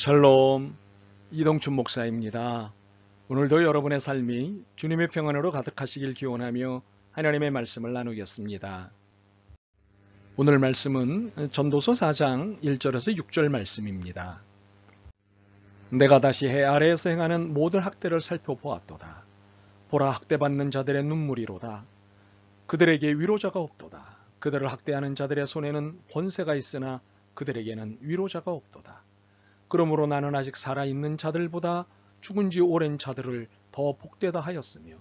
샬롬, 이동춘 목사입니다. 오늘도 여러분의 삶이 주님의 평안으로 가득하시길 기원하며 하나님의 말씀을 나누겠습니다. 오늘 말씀은 전도서 4장 1절에서 6절 말씀입니다. 내가 다시 해 아래에서 행하는 모든 학대를 살펴보았도다. 보라, 학대받는 자들의 눈물이로다. 그들에게 위로자가 없도다. 그들을 학대하는 자들의 손에는 권세가 있으나 그들에게는 위로자가 없도다. 그러므로 나는 아직 살아있는 자들보다 죽은 지 오랜 자들을 더 복되다 하였으며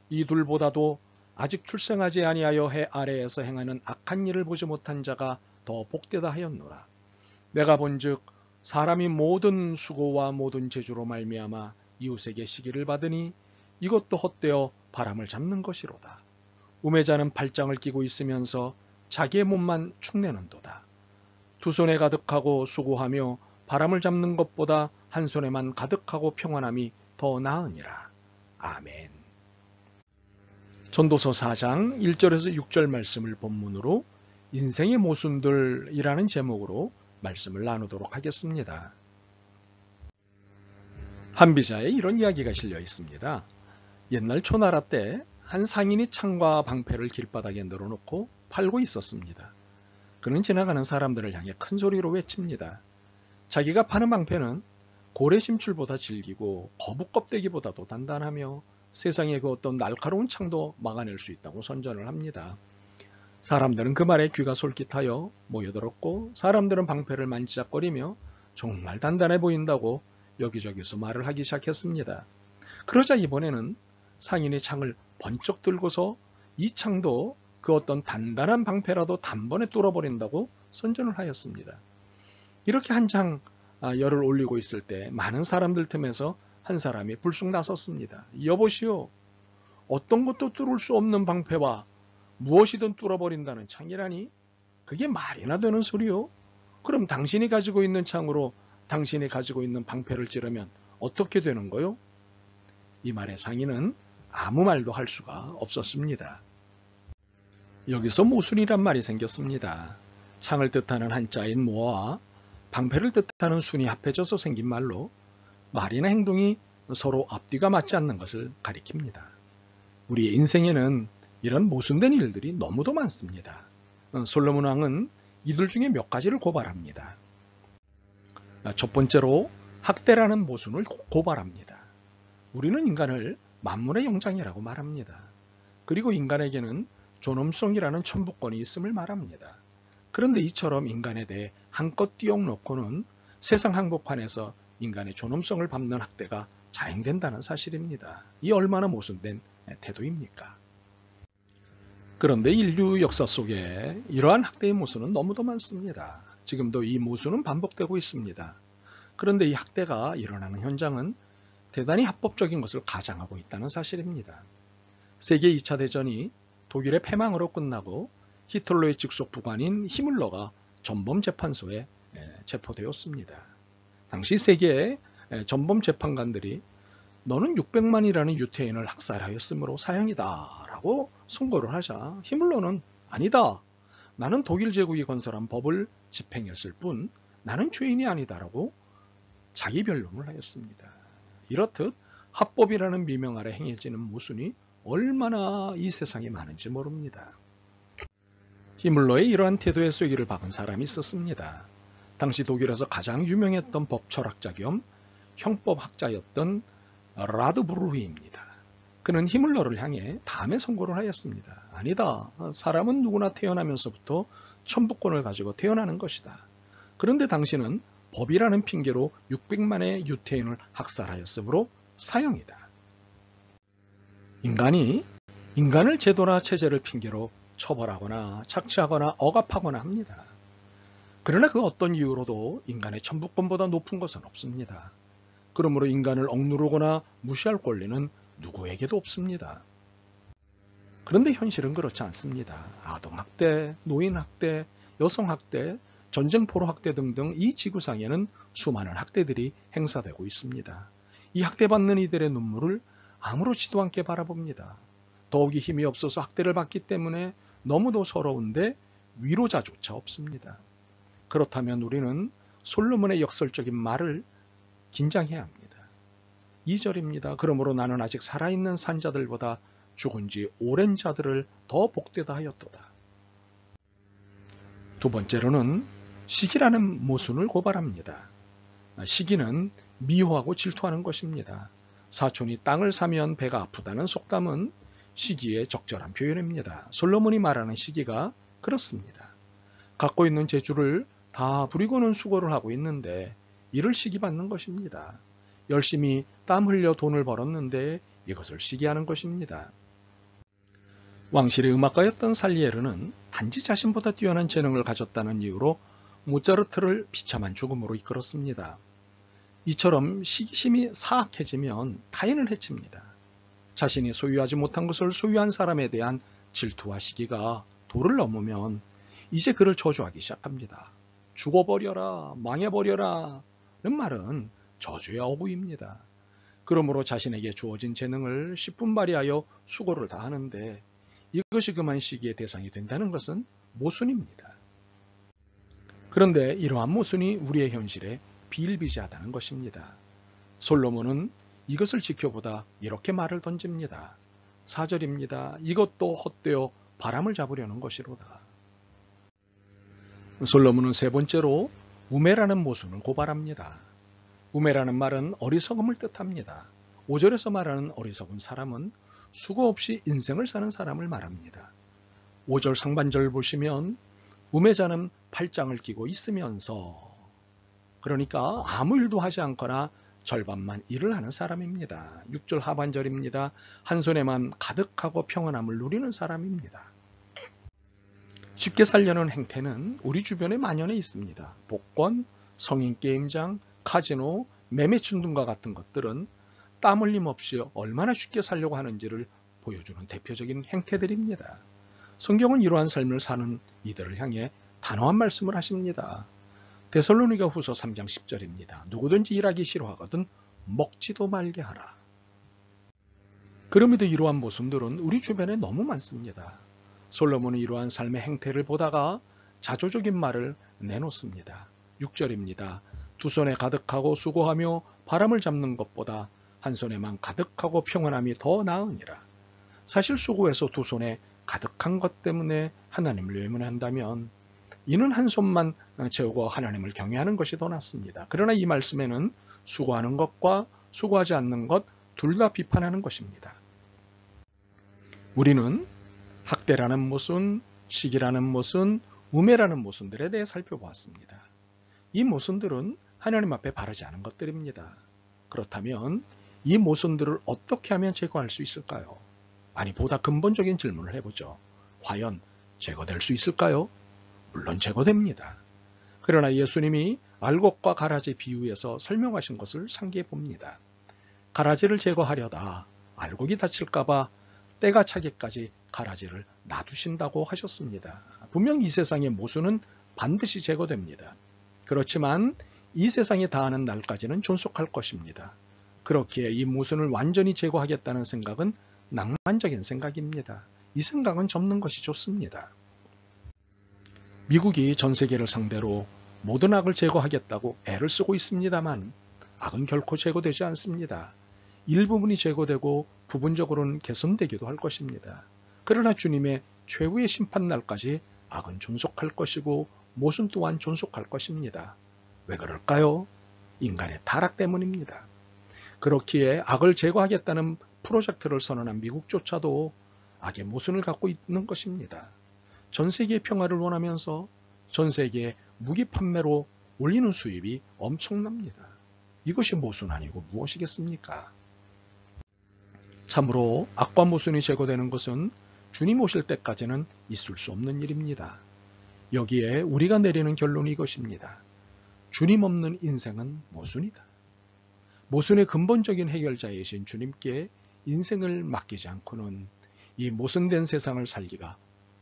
이둘보다도 아직 출생하지 아니하여 해 아래에서 행하는 악한 일을 보지 못한 자가 더 복되다 하였노라. 내가 본즉 사람이 모든 수고와 모든 재주로 말미암아 이웃에게 시기를 받으니 이것도 헛되어 바람을 잡는 것이로다. 우매자는 팔짱을 끼고 있으면서 자기의 몸만 축내는도다. 두 손에 가득하고 수고하며 바람을 잡는 것보다 한 손에만 가득하고 평안함이 더 나으니라. 아멘. 전도서 4장 1절에서 6절 말씀을 본문으로 인생의 모순들이라는 제목으로 말씀을 나누도록 하겠습니다. 한비자에 이런 이야기가 실려 있습니다. 옛날 초나라 때 한 상인이 창과 방패를 길바닥에 널어놓고 팔고 있었습니다. 그는 지나가는 사람들을 향해 큰 소리로 외칩니다. 자기가 파는 방패는 고래 심줄보다 질기고 거북 껍데기보다도 단단하며 세상의 그 어떤 날카로운 창도 막아낼 수 있다고 선전을 합니다. 사람들은 그 말에 귀가 솔깃하여 모여들었고 사람들은 방패를 만지작거리며 정말 단단해 보인다고 여기저기서 말을 하기 시작했습니다. 그러자 이번에는 상인이 창을 번쩍 들고서 이 창도 그 어떤 단단한 방패라도 단번에 뚫어버린다고 선전을 하였습니다. 이렇게 한창 열을 올리고 있을 때 많은 사람들 틈에서 한 사람이 불쑥 나섰습니다. 여보시오, 어떤 것도 뚫을 수 없는 방패와 무엇이든 뚫어버린다는 창이라니? 그게 말이나 되는 소리요? 그럼 당신이 가지고 있는 창으로 당신이 가지고 있는 방패를 찌르면 어떻게 되는 거요? 이 말에 상인은 아무 말도 할 수가 없었습니다. 여기서 모순이란 말이 생겼습니다. 창을 뜻하는 한자인 모와 방패를 뜻하는 순이 합해져서 생긴 말로 말이나 행동이 서로 앞뒤가 맞지 않는 것을 가리킵니다. 우리의 인생에는 이런 모순된 일들이 너무도 많습니다. 솔로몬 왕은 이들 중에 몇 가지를 고발합니다. 첫 번째로 학대라는 모순을 고발합니다. 우리는 인간을 만물의 영장이라고 말합니다. 그리고 인간에게는 존엄성이라는 천부권이 있음을 말합니다. 그런데 이처럼 인간에 대해 한껏 띄워놓고는 세상 한복판에서 인간의 존엄성을 밟는 학대가 자행된다는 사실입니다. 이 얼마나 모순된 태도입니까? 그런데 인류 역사 속에 이러한 학대의 모순은 너무도 많습니다. 지금도 이 모순은 반복되고 있습니다. 그런데 이 학대가 일어나는 현장은 대단히 합법적인 것을 가장하고 있다는 사실입니다. 세계 2차 대전이 독일의 패망으로 끝나고 히틀러의 직속 부관인 히물러가 전범재판소에 체포되었습니다. 당시 세계의 전범 재판관들이 너는 600만이라는 유태인을 학살하였으므로 사형이다 라고 선고를 하자 히물러는 아니다, 나는 독일 제국이 건설한 법을 집행했을 뿐 나는 죄인이 아니다라고 자기 변론을 하였습니다. 이렇듯 합법이라는 미명 아래 행해지는 모순이 얼마나 이 세상에 많은지 모릅니다. 히물러의 이러한 태도에 쐐기를 박은 사람이 있었습니다. 당시 독일에서 가장 유명했던 법철학자 겸 형법학자였던 라드부르히입니다. 그는 히물러를 향해 다음에 선고를 하였습니다. 아니다, 사람은 누구나 태어나면서부터 천부권을 가지고 태어나는 것이다. 그런데 당신은 법이라는 핑계로 600만의 유태인을 학살하였으므로 사형이다. 인간이 인간을 제도나 체제를 핑계로 처벌하거나 착취하거나 억압하거나 합니다. 그러나 그 어떤 이유로도 인간의 천부권보다 높은 것은 없습니다. 그러므로 인간을 억누르거나 무시할 권리는 누구에게도 없습니다. 그런데 현실은 그렇지 않습니다. 아동학대, 노인학대, 여성학대, 전쟁포로 학대 등등 이 지구상에는 수많은 학대들이 행사되고 있습니다. 이 학대받는 이들의 눈물을 아무렇지도 않게 바라봅니다. 더욱이 힘이 없어서 학대를 받기 때문에 너무도 서러운데 위로자조차 없습니다. 그렇다면 우리는 솔로몬의 역설적인 말을 긴장해야 합니다. 2절입니다. 그러므로 나는 아직 살아있는 산자들보다 죽은 지 오랜 자들을 더 복되다 하였도다. 두 번째로는 시기라는 모순을 고발합니다. 시기는 미워하고 질투하는 것입니다. 사촌이 땅을 사면 배가 아프다는 속담은 시기의 적절한 표현입니다. 솔로몬이 말하는 시기가 그렇습니다. 갖고 있는 재주를 다 부리고는 수고를 하고 있는데 이를 시기받는 것입니다. 열심히 땀 흘려 돈을 벌었는데 이것을 시기하는 것입니다. 왕실의 음악가였던 살리에르는 단지 자신보다 뛰어난 재능을 가졌다는 이유로 모차르트를 비참한 죽음으로 이끌었습니다. 이처럼 시기심이 사악해지면 타인을 해칩니다. 자신이 소유하지 못한 것을 소유한 사람에 대한 질투와 시기가 도를 넘으면 이제 그를 저주하기 시작합니다. 죽어버려라, 망해버려라 는 말은 저주의 어구입니다. 그러므로 자신에게 주어진 재능을 10분 발휘하여 수고를 다하는데 이것이 그만 시기의 대상이 된다는 것은 모순입니다. 그런데 이러한 모순이 우리의 현실에 비일비재하다는 것입니다. 솔로몬은 이것을 지켜보다 이렇게 말을 던집니다. 4절입니다. 이것도 헛되어 바람을 잡으려는 것이로다. 솔로몬은 세 번째로 우매라는 모순을 고발합니다. 우매라는 말은 어리석음을 뜻합니다. 5절에서 말하는 어리석은 사람은 수고 없이 인생을 사는 사람을 말합니다. 5절 상반절 보시면 우매자는 팔짱을 끼고 있으면서 그러니까 아무 일도 하지 않거나 절반만 일을 하는 사람입니다. 6절 하반절입니다. 한 손에만 가득하고 평안함을 누리는 사람입니다. 쉽게 살려는 행태는 우리 주변에 만연해 있습니다. 복권, 성인 게임장, 카지노, 매매춘 등과 같은 것들은 땀 흘림 없이 얼마나 쉽게 살려고 하는지를 보여주는 대표적인 행태들입니다. 성경은 이러한 삶을 사는 이들을 향해 단호한 말씀을 하십니다. 데살로니가 후서 3장 10절입니다. 누구든지 일하기 싫어하거든 먹지도 말게 하라. 그럼에도 이러한 모순들은 우리 주변에 너무 많습니다. 솔로몬은 이러한 삶의 행태를 보다가 자조적인 말을 내놓습니다. 6절입니다. 두 손에 가득하고 수고하며 바람을 잡는 것보다 한 손에만 가득하고 평안함이 더 나으니라. 사실 수고해서 두 손에 가득한 것 때문에 하나님을 외면한다면 이는 한 손만 채우고 하나님을 경외하는 것이 더 낫습니다. 그러나 이 말씀에는 수고하는 것과 수고하지 않는 것 둘 다 비판하는 것입니다. 우리는 학대라는 모순, 시기라는 모순, 우매라는 모순들에 대해 살펴보았습니다. 이 모순들은 하나님 앞에 바르지 않은 것들입니다. 그렇다면 이 모순들을 어떻게 하면 제거할 수 있을까요? 아니, 보다 근본적인 질문을 해보죠. 과연 제거될 수 있을까요? 물론 제거됩니다. 그러나 예수님이 알곡과 가라지 비유에서 설명하신 것을 상기해 봅니다. 가라지를 제거하려다 알곡이 다칠까봐 때가 차기까지 가라지를 놔두신다고 하셨습니다. 분명 이 세상의 모순은 반드시 제거됩니다. 그렇지만 이 세상이 다하는 날까지는 존속할 것입니다. 그렇기에 이 모순을 완전히 제거하겠다는 생각은 낭만적인 생각입니다. 이 생각은 접는 것이 좋습니다. 미국이 전 세계를 상대로 모든 악을 제거하겠다고 애를 쓰고 있습니다만 악은 결코 제거되지 않습니다. 일부분이 제거되고 부분적으로는 개선되기도 할 것입니다. 그러나 주님의 최후의 심판날까지 악은 존속할 것이고 모순 또한 존속할 것입니다. 왜 그럴까요? 인간의 타락 때문입니다. 그렇기에 악을 제거하겠다는 프로젝트를 선언한 미국조차도 악의 모순을 갖고 있는 것입니다. 전 세계의 평화를 원하면서 전 세계의 무기 판매로 올리는 수입이 엄청납니다. 이것이 모순 아니고 무엇이겠습니까? 참으로 악과 모순이 제거되는 것은 주님 오실 때까지는 있을 수 없는 일입니다. 여기에 우리가 내리는 결론이 이것입니다. 주님 없는 인생은 모순이다. 모순의 근본적인 해결자이신 주님께 인생을 맡기지 않고는 이 모순된 세상을 살기가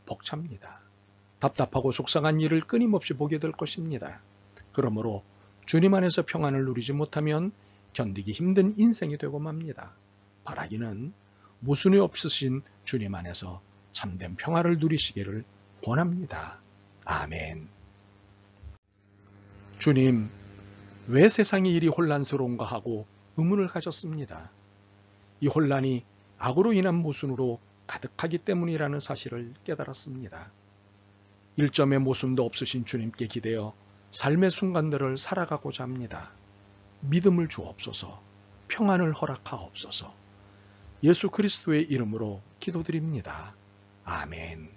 벅찹니다. 답답하고 속상한 일을 끊임없이 보게 될 것입니다. 그러므로 주님 안에서 평안을 누리지 못하면 견디기 힘든 인생이 되고 맙니다. 바라기는 모순이 없으신 주님 안에서 참된 평화를 누리시기를 원합니다. 아멘. 주님, 왜 세상이 이리 혼란스러운가 하고 의문을 가졌습니다. 이 혼란이 악으로 인한 모순으로 가득하기 때문이라는 사실을 깨달았습니다. 일점의 모순도 없으신 주님께 기대어 삶의 순간들을 살아가고자 합니다. 믿음을 주옵소서, 평안을 허락하옵소서. 예수 그리스도의 이름으로 기도드립니다. 아멘.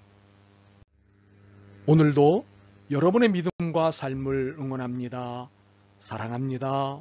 오늘도 여러분의 믿음과 삶을 응원합니다. 사랑합니다.